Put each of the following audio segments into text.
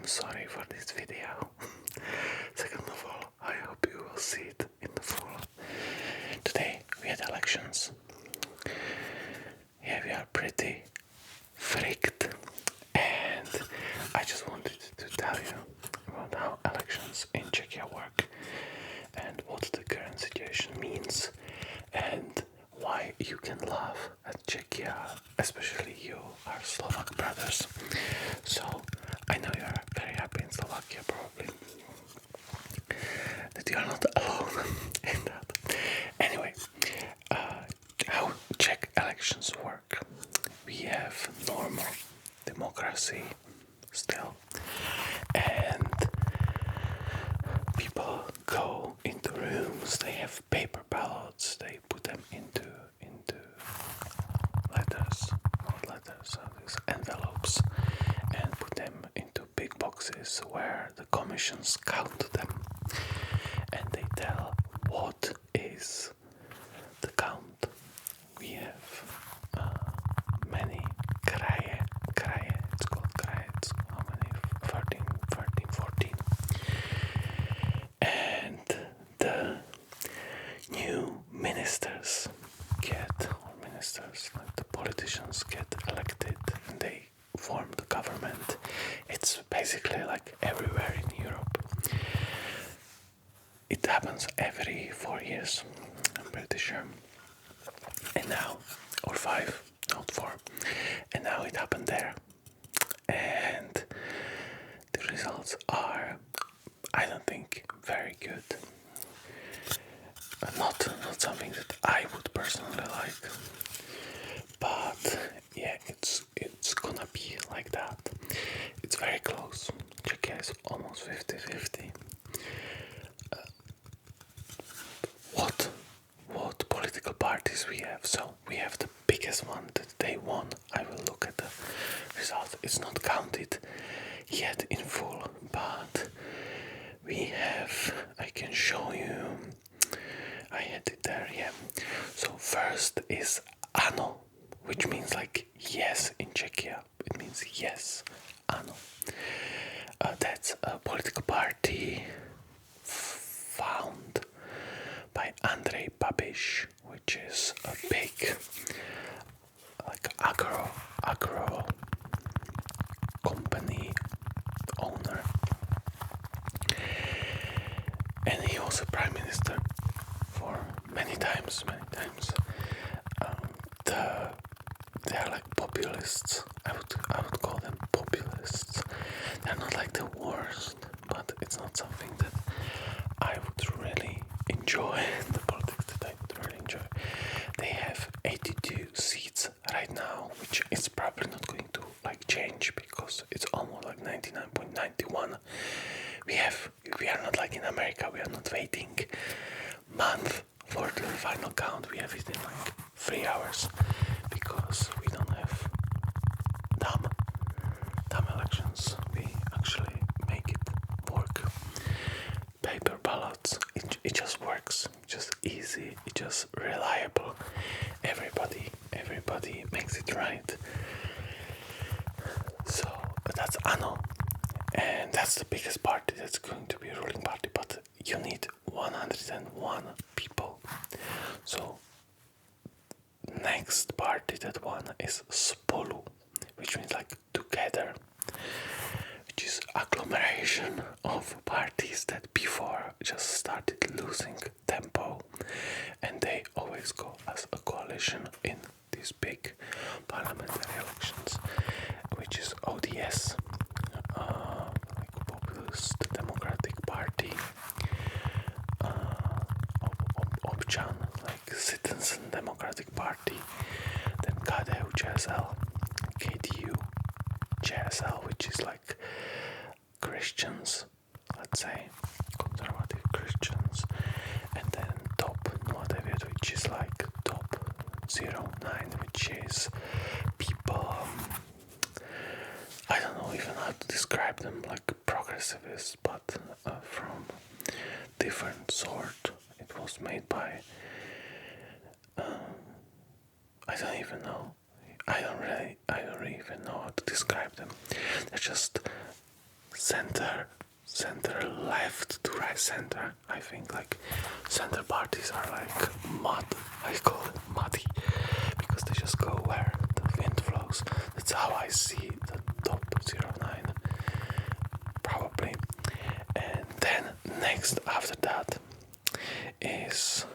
I'm sorry for this video. Second of all, I hope you will see it in the full. Today we had elections. Yeah, we are pretty freaked, and I just wanted to tell you about how elections in Czechia work and what the current situation means and why you can laugh at Czechia, especially you, our Slovak brothers. So I know you are very happy in Slovakia, probably, that you are not alone in that. Anyway, how Czech elections work. We have normal democracy still, and people go into rooms, they have paper ballots, they put them into these envelopes, and put them into big boxes where the commissions count them, and they tell what is the count. We have many kraje, it's called kraje, it's how many? 13, 14. And the new ministers like the politicians get elected and they form the government. It's basically like everywhere in Europe. It happens every 4 years, I'm pretty sure. And now, or 5, not 4. And now it happened there. And the results are, I don't think, very good. Not something that I would personally like. But yeah, it's gonna be like that. It's very close. Czechia is almost 50-50. What political parties we have? So we have the biggest one that they won. I will look at the result. It's not counted yet in full, but we have, I can show you, I had it there, yeah. So first is ANO, which means like yes in Czechia. It means yes, ANO. That's a political party found by Andrej Babiš, which is a big like agro company owner, and he was a prime minister for many times. They are like populists. I would call them populists. They're not like the worst, but it's not something that I would really enjoy. The politics that I would really enjoy. They have 82 seats right now, which is probably not going to like change because it's almost like 99.91. We are not like in America. We are not waiting month for the final count. We have it in like 3 hours because we don't have dumb elections. We actually make it work. Paper ballots, it just works. Just easy. It's just reliable. Everybody makes it right. So that's ANO, and that's the biggest party. That's going to be a ruling party. But you need 101 people. So next party that won is Spolu, which means like together, which is agglomeration of parties that before just started losing tempo, and they always go as a coalition in these big parliamentary elections, which is ODS, like Populist Democratic Party, Občan, like Citizen Democratic Party, then KDU-ČSL, KDU-ČSL, which is like Christians, let's say, conservative Christians, and then Top 09, which is like Top 09, which is people, I don't know even how to describe them, like progressivists, but from different sort. It was made by, I don't even know. I don't even know how to describe them. They're just center left to right center. I think like center parties are like mud. I call it muddy because they just go where the wind flows. That's how I see the top 09 probably. And then next after that is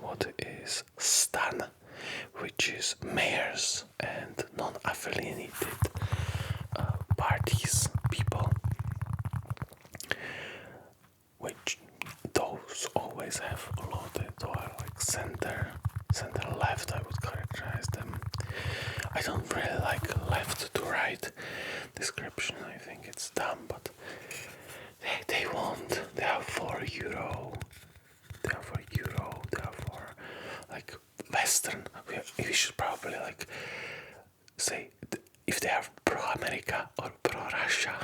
what is Stan, which is mayors and non-affiliated parties, people, which those always have loaded or like center left. I would characterize them. I don't really like left to right description. I think it's dumb, but they won't. They are for Euro. They are for Euro. They are for like Western. We should probably like say if they are pro-America or pro-Russia.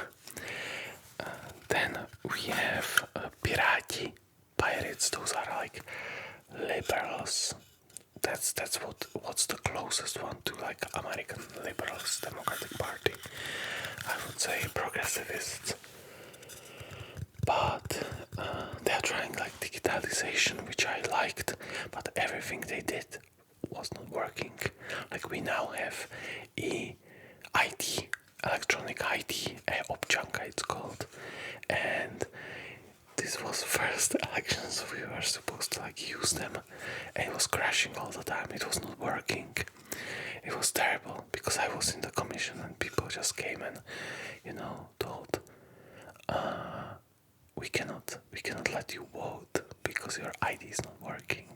Then we have Pirati, pirates. Those are like liberals. That's what's the closest one to like American liberals, Democratic Party. I would say progressivists. But they are trying like digitalization, which I liked, but everything they did was not working. Like we now have IT, electronic IT, občanka it's called, and this was first elections we were supposed to like use them, and it was crashing all the time. It was not working. It was terrible because I was in the commission and people just came and told we cannot let you vote because your ID is not working.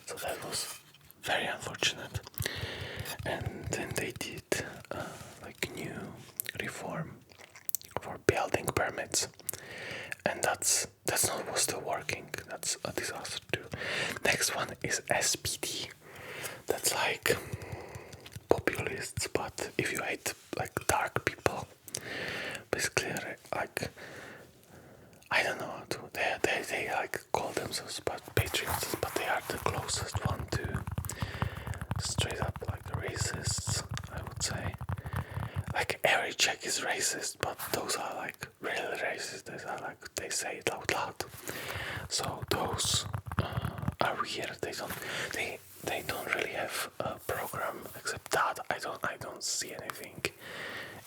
So that was very unfortunate. And then they did like new reform for building permits, and that's not still working. That's a disaster too. Next one is SPD. That's like populists, but if you hate like dark people, basically like I don't know how to. They like call themselves patriots, but they are the closest one to straight up like racists, I would say. Like every Czech is racist, but those are like really racist. Those are like they say it out loud. So those are weird. They don't really have a program except that. I don't see anything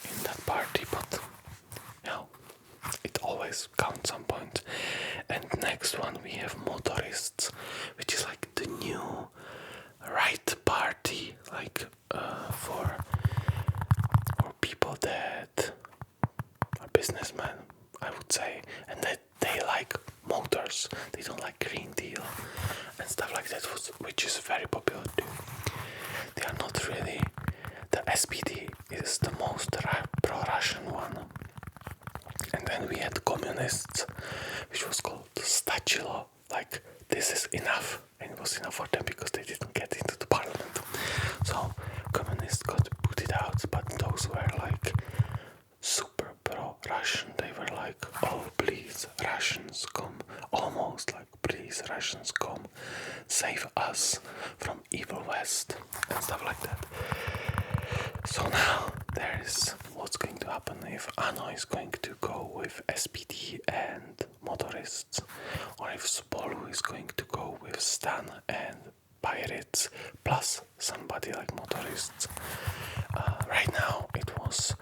in that party, but it always counts some point. And next one we have motorists, which is like the new right party, like for people that are businessmen, I would say, and that they like motors. They don't like Green Deal and stuff like that, which is very popular too. They are not really. The SPD is the most pro-Russian one. And then we had communists, which was called Stachilo, like this is enough, and it was enough for them because they didn't get into the parliament. So communists got booted out, but those were like super pro-Russian. They were like, oh please Russians come, almost like please Russians come, save us from evil West and stuff like that. So now there is what's going to happen if ANO is going to go with SPD and motorists, or if Spolu is going to go with Stan and pirates plus somebody like motorists. Right now it was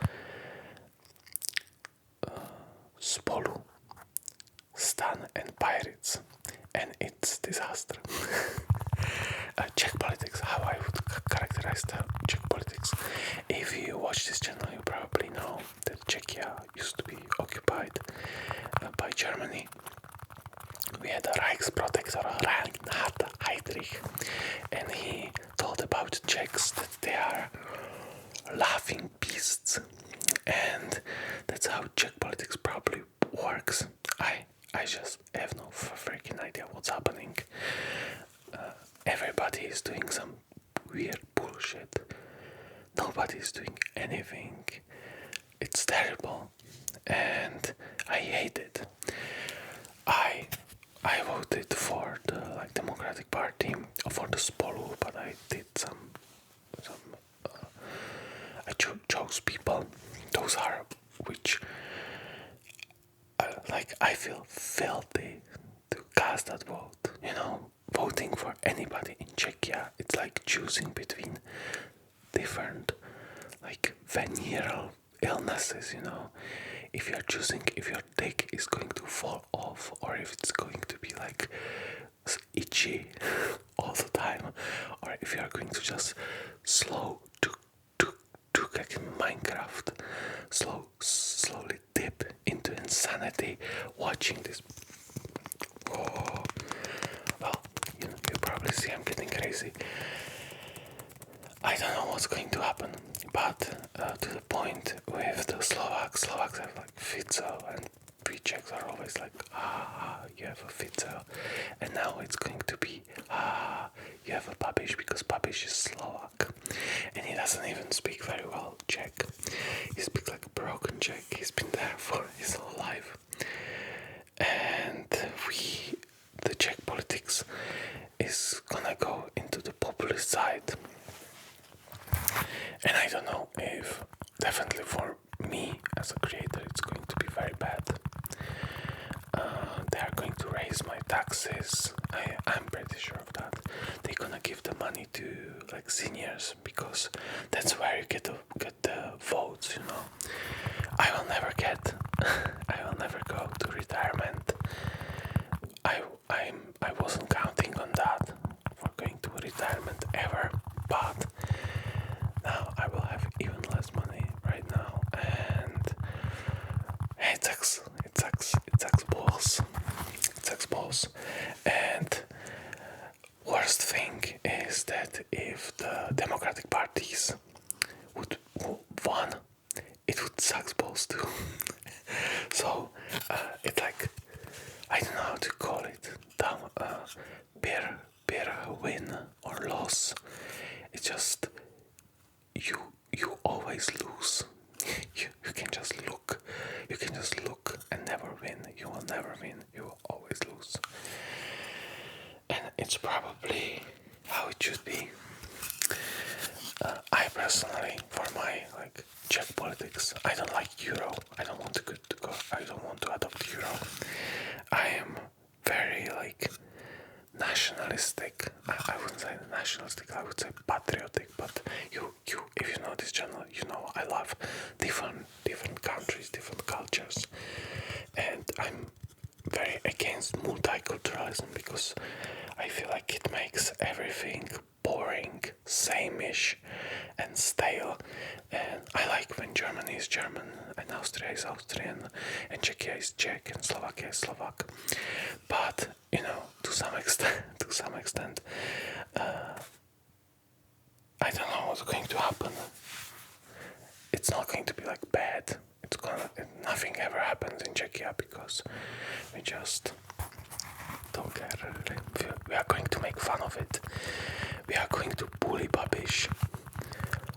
Spolu, Stan and pirates, and it's disaster. Czech politics, how I would characterize the Czech politics. If you watch this channel, you probably know that Czechia used to be occupied by Germany. We had a Reichsprotector, Reinhard Heydrich, and he told about Czechs that they are laughing beasts, and that's how Czech politics probably works. I just have no freaking idea what's happening. Everybody is doing some weird bullshit. Nobody is doing anything. It's terrible, and I hate it. I voted for the Democratic Party, for the Spolu, but I did I chose people. Those are which I feel filthy to cast that vote. Voting for anybody in Czechia, it's like choosing between different, like, venereal illnesses. If you're choosing if your dick is going to fall off or if it's going to be like itchy all the time, or if you're going to just like in Minecraft, slowly dip into insanity watching this. Oh, well, you probably see I'm getting crazy. I don't know what's going to happen, but to the point with the Slovaks have like Fico, and we Czechs are always like, you have a Fico, and now it's going to be, you have a Babiš, because Babiš is Slovak, and he doesn't even speak very well Czech. He speaks like a broken Czech. He's been there for his whole life, and the Czech politics is gonna go into the populist side. And I don't know if, definitely for me as a creator, it's going to be very bad. They are going to raise my taxes. I'm pretty sure of that. They're gonna give the money to like seniors, because that's where you get the votes. I will never go to retirement. I wasn't counting on that for going to retirement ever, but now I will have even less money right now, and it sucks balls. And worst thing is that if the Democratic parties would won, it would suck balls too. So it's like, I don't know how to call it, beer win or loss. It's just you always lose. You can just look and never win. You will never win. You will always lose. And it's probably how it should be. I personally, for my Czech politics, I don't like euro. I don't want to go. I don't want to adopt euro. I am very nationalistic. I wouldn't say nationalistic. I would say patriotic. But if you know this channel, I love different countries, different cultures, and I'm very against multiculturalism, because I feel like it makes everything boring, sameish, and stale. And I like when Germany is German, and Austria is Austrian, and Czechia is Czech, and Slovakia is Slovak. But to some extent, I don't know what's going to happen. It's not going to be bad. Nothing ever happens in Czechia, because we just don't care really. We are going to make fun of it. We are going to bully Babiš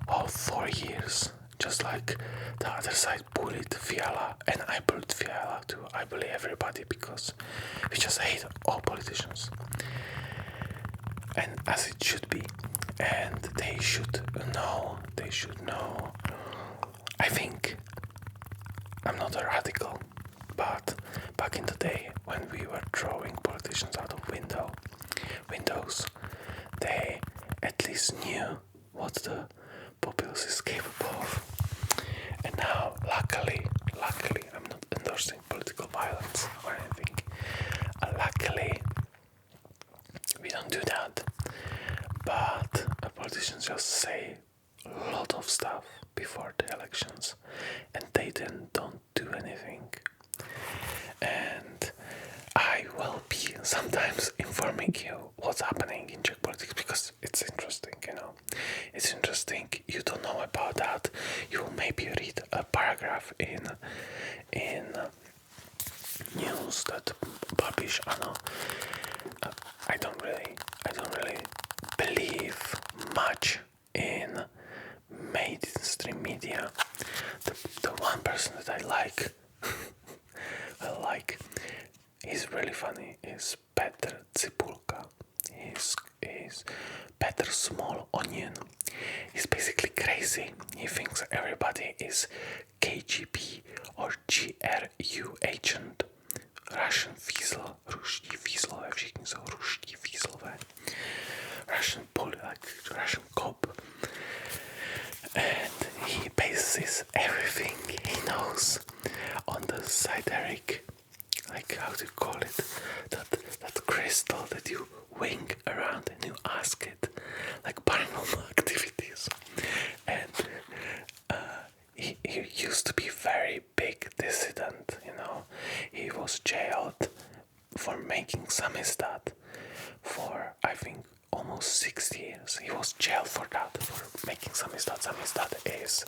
all 4 years, just like the other side bullied Fiala, and I bullied Fiala too. I bully everybody because we just hate all politicians, and as it should be. And they should know. I think I'm not a radical, but back in the day when we were throwing politicians out of windows, they at least knew what the populace is capable of. And now, luckily, I'm not endorsing political violence or anything. Luckily, we don't do that. But politicians just say a lot of stuff before the elections, and they then don't do anything. And I will be sometimes informing you what's happening in Czech politics, because it's interesting, It's interesting. You don't know about that. You will maybe read a paragraph in news that Babiš, I don't really believe much in mainstream media. The one person that I like, he's really funny, is Petr Cibulka. He's Petr Small Onion. He's basically crazy. He thinks everybody is KGB or GRU agent. Russian weasel, ruští weaslové, všichni jsou ruští weaslové. Russian bully, like Russian cop. And he bases everything he knows on the sideric, like how do you call it, that crystal that you wing around and you ask it, like paranormal activities. And he used to be very big dissident, you know. He was jailed for making samizdat for, I think, almost 60 years. He was jailed for that, for making samizdat. Samizdat is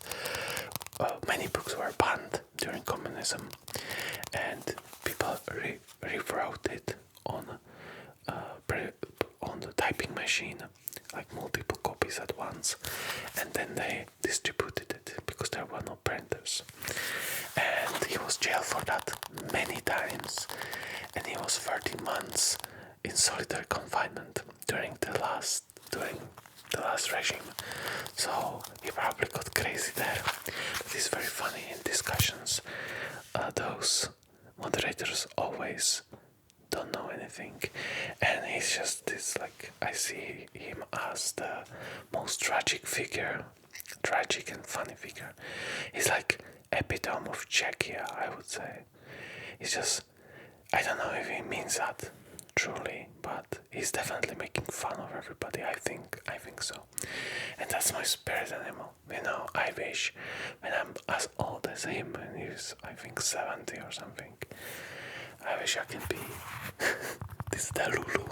many books were banned during communism, and people rewrote it on the typing machine, like multiple copies at once, and then they distributed it because there were no printers. And he was jailed for that many times, and he was 30 months in solitary confinement during the last regime. So he probably got crazy there. But it's very funny in discussions. Those moderators always don't know anything, and he's just this, like, I see him as the most tragic and funny figure. He's like epitome of Czechia, I would say. He's just, I don't know if he means that truly, but he's definitely making fun of everybody. I think so. And that's my spirit animal. You know, I wish when I'm as old as him, and he's, I think, 70 or something, I wish I could be this Delulu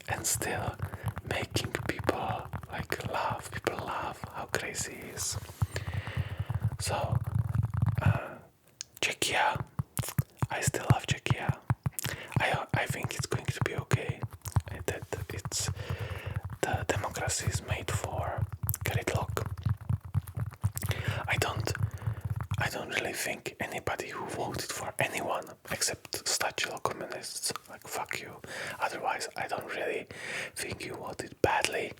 and still making people laugh. People laugh how crazy he is. So, Czechia, I still love Czechia. I think it's going to be okay. That it's the democracy is made for gridlock. I don't really think anybody who voted for anyone except statual communists, like, fuck you. Otherwise, I don't really think you voted badly.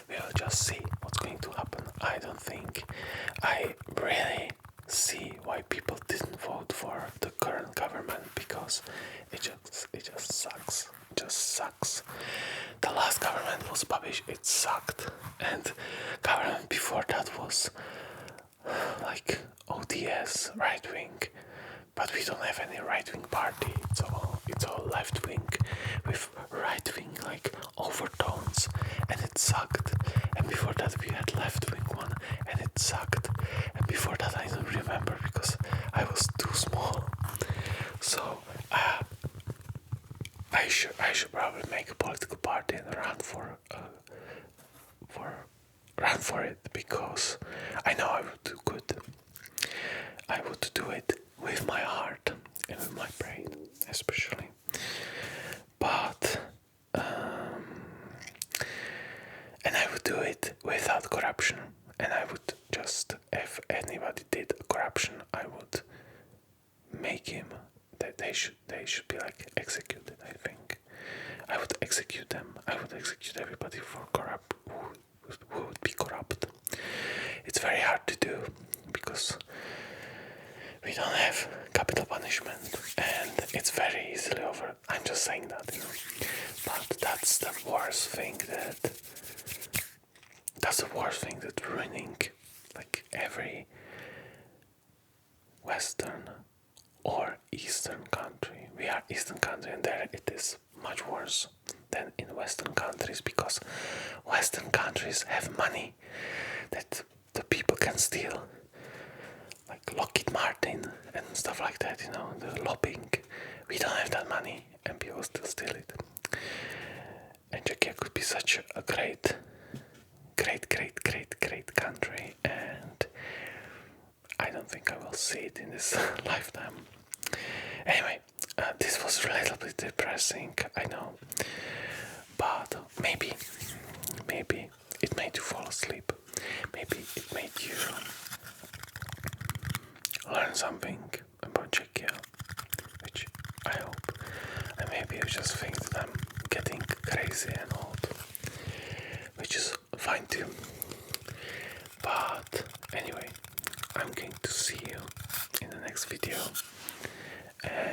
We'll just see what's going to happen. I don't think I really see why people didn't vote for the current government, because it just sucks. It just sucks. The last government was published, it sucked, and government before that was like ODS, right wing, but we don't have any right wing party. It's all left wing with right wing like overtones, and it sucked. And before that we had left wing one, and it sucked. And before that I don't remember because I was too small. So I should probably make a political party and run for it, because I know I would do good. I would do it with my heart and with my brain, especially. But and I would do it without corruption. And I would just, if anybody did corruption, I would make him. That they should be like executed. I think I would execute them. I would execute everybody for corrupt who would be corrupt. It's very hard to do because we don't have capital punishment, and it's very easily over. I'm just saying that, you know. But that's the worst thing that ruining like every Western or Eastern country. We are Eastern country, and there it is much worse than in Western countries, because Western countries have money that the people can steal, like Lockheed Martin and stuff like that, you know, the lobbying. We don't have that money, and people still steal it. And Czechia could be such a great country, and I don't think I will see it in this lifetime. Anyway, this was a little bit depressing, I know, but maybe it made you fall asleep. Maybe it made you learn something about Czechia, which I hope. And maybe you just think that I'm getting crazy and old, which is fine too. But anyway, I'm going to see you in the next video, and